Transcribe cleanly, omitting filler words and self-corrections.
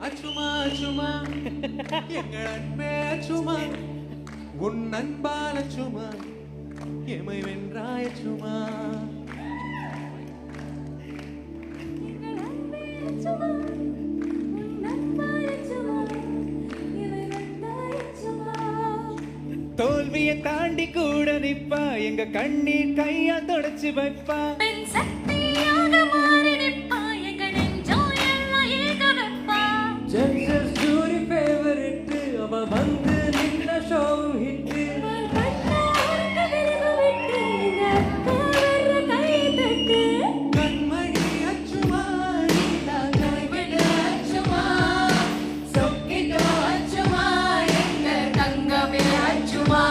அச்சுமா அச்சுமா எங்கள் அன்பே அச்சுமா உன் அன்பால் அச்சுமா எமை வென்றாய் அச்சுமா தோல்வியை தாண்டி கூட நிப்பா எங்க கண்ணீர் கையா தொடச்சு வைப்பா பெண் சக்தியாக